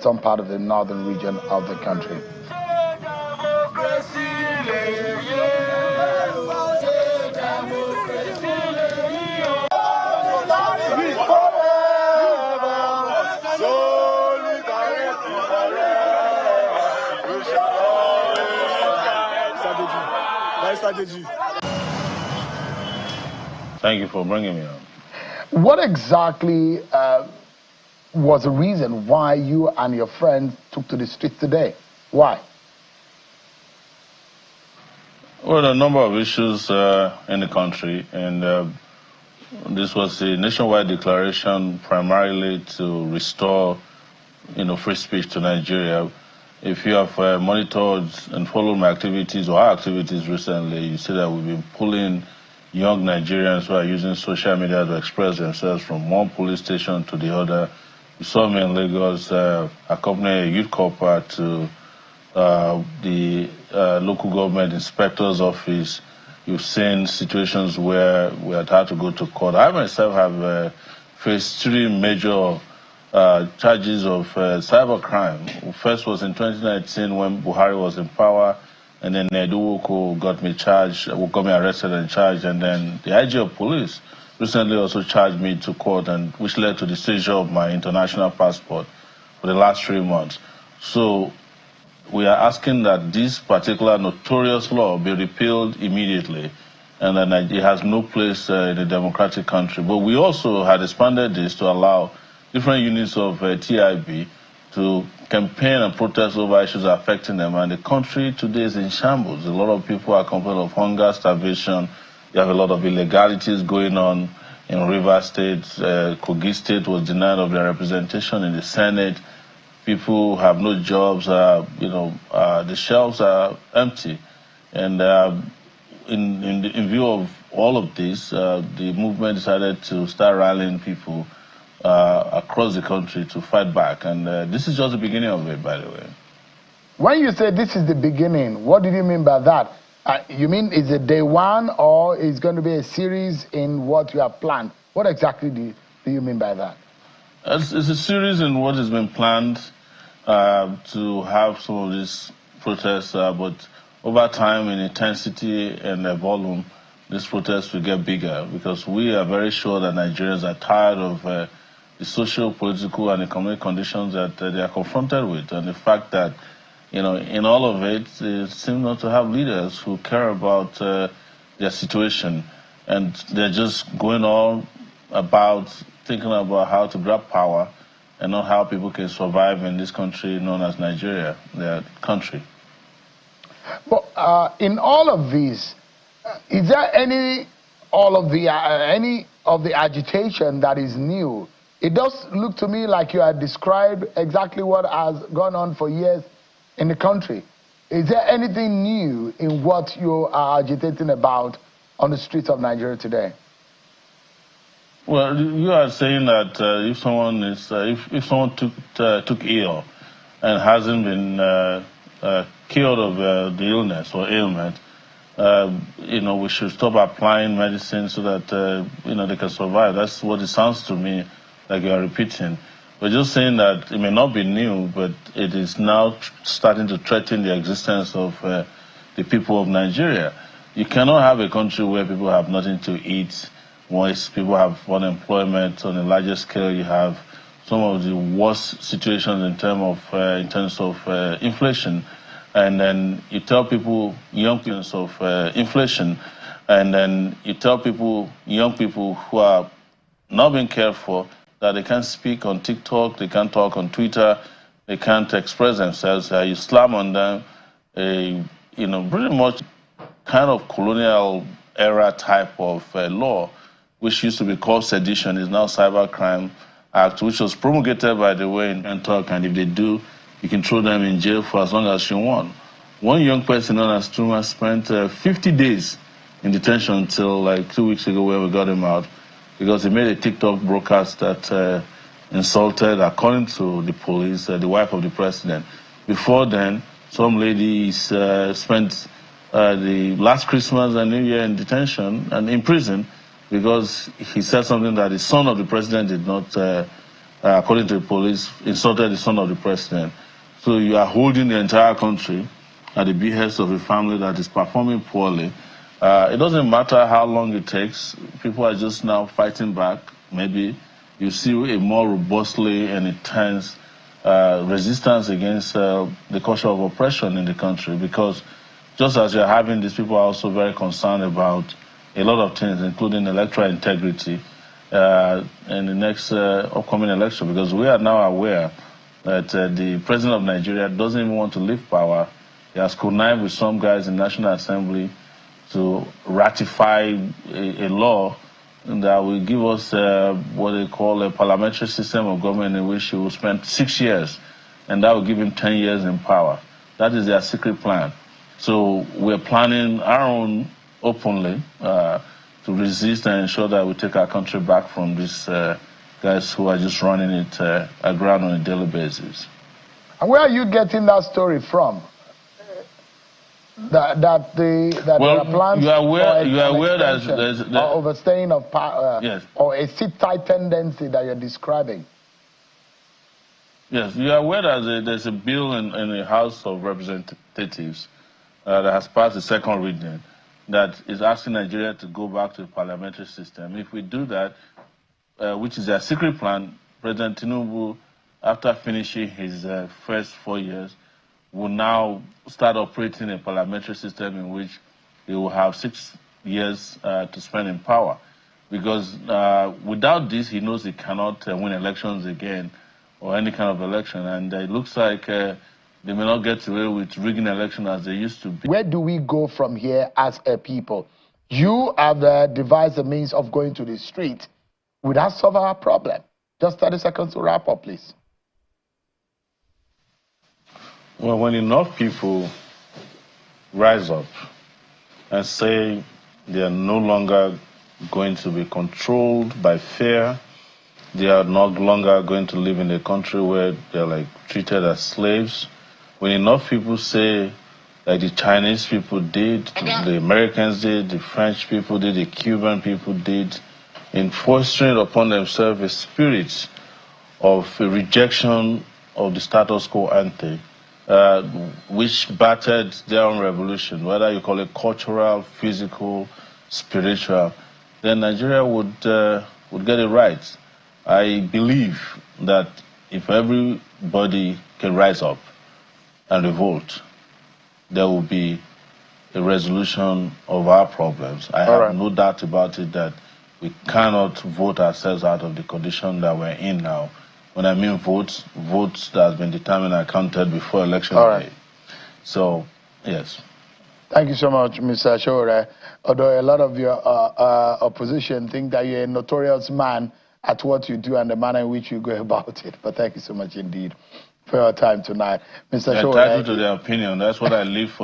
some part of the northern region of the country. Thank you for bringing me on. What exactly was the reason why you and your friends took to the streets today? Why? Well, a number of issues in the country, and this was a nationwide declaration primarily to restore, free speech to Nigeria. If you have monitored and followed my activities or our activities recently, you see that we've been pulling young Nigerians who are using social media to express themselves from one police station to the other. You saw me in Lagos accompany a youth corps to the local government inspector's office. You've seen situations where we had to go to court. I myself have faced 3 major charges of cybercrime. First was in 2019 when Buhari was in power, and then Neduwoko got me arrested and charged, and then the IG of police recently also charged me to court, and which led to the seizure of my international passport for the last 3 months. So we are asking that this particular notorious law be repealed immediately, and that it has no place in a democratic country. But we also had expanded this to allow different units of TIB to campaign and protest over issues affecting them. And the country today is in shambles. A lot of people are complaining of hunger, starvation. You have a lot of illegalities going on in Rivers State. Kogi State was denied of their representation in the Senate. People have no jobs. The shelves are empty. And in view of all of this, the movement decided to start rallying people across the country to fight back. And this is just the beginning of it, by the way. When you say this is the beginning, what did you mean by that? You mean is it day one, or is going to be a series in what you have planned? What exactly do you mean by that? It's a series in what has been planned to have some of these protests, but over time in intensity and volume, these protests will get bigger, because we are very sure that Nigerians are tired of the social, political, and economic conditions that they are confronted with, and the fact that, in all of it, they seem not to have leaders who care about their situation, and they're just going on about thinking about how to grab power and not how people can survive in this country known as Nigeria, their country. But in all of these, is there any of the agitation that is new? It does look to me like you had described exactly what has gone on for years in the country. Is there anything new in what you are agitating about on the streets of Nigeria today? Well, you are saying that if someone took ill and hasn't been cured of the illness or ailment, we should stop applying medicine so that they can survive. That's what it sounds to me like you are repeating. We're just saying that it may not be new, but it is now starting to threaten the existence of the people of Nigeria. You cannot have a country where people have nothing to eat, once people have unemployment on a larger scale. You have some of the worst situations in terms of inflation, and then you tell people, young people, of inflation, and then you tell people, young people who are not being cared for, that they can't speak on TikTok, they can't talk on Twitter, they can't express themselves. You slam on them pretty much kind of colonial era type of law, which used to be called sedition, is now Cybercrime Act, which was promulgated, by the way, in talk, and if they do, you can throw them in jail for as long as you want. One young person known as Tuma spent 50 days in detention until like 2 weeks ago, where we got him out, because he made a TikTok broadcast that insulted, according to the police, the wife of the president. Before then, some ladies spent the last Christmas and New Year in detention and in prison because he said something that the son of the president did not according to the police, insulted the son of the president. So you are holding the entire country at the behest of a family that is performing poorly. It doesn't matter how long it takes. People are just now fighting back. Maybe you see a more robustly and intense resistance against the culture of oppression in the country, because just as you're having these, people are also very concerned about a lot of things, including electoral integrity in the next upcoming election, because we are now aware that the president of Nigeria doesn't even want to leave power. He has connived with some guys in the National Assembly to ratify a law that will give us what they call a parliamentary system of government, in which he will spend 6 years, and that will give him 10 years in power. That is their secret plan. So we're planning our own openly to resist and ensure that we take our country back from these guys who are just running it aground on a daily basis. And where are you getting that story from? That there are plans you are aware that there's overstaying of power, yes, or a sit-tight tendency that you're describing. Yes, you are aware that there's a bill in the House of Representatives that has passed the second reading that is asking Nigeria to go back to the parliamentary system. If we do that, which is their secret plan, President Tinubu, after finishing his first 4 years, will now start operating a parliamentary system in which he will have 6 years to spend in power. Because without this, he knows he cannot win elections again, or any kind of election. And it looks like they may not get away with rigging election as they used to be. Where do we go from here as a people? You have devised a means of going to the street. Would that solve our problem? Just 30 seconds to wrap up, please. Well, when enough people rise up and say they are no longer going to be controlled by fear, they are no longer going to live in a country where they're like treated as slaves, when enough people say, like the Chinese people did, the Americans did, the French people did, the Cuban people did, in fostering upon themselves a spirit of a rejection of the status quo ante, which battered their own revolution, whether you call it cultural, physical, spiritual, then Nigeria would get it right. I believe that if everybody can rise up and revolt, there will be a resolution of our problems. I have no doubt about it that we cannot vote ourselves out of the condition that we're in now. When I mean votes that have been determined and counted before election day. So, yes. Thank you so much, Mr. Shore. Although a lot of your opposition think that you're a notorious man at what you do and the manner in which you go about it. But thank you so much indeed for your time tonight. Mr. Shore. Entitled to their opinion. That's what I live for.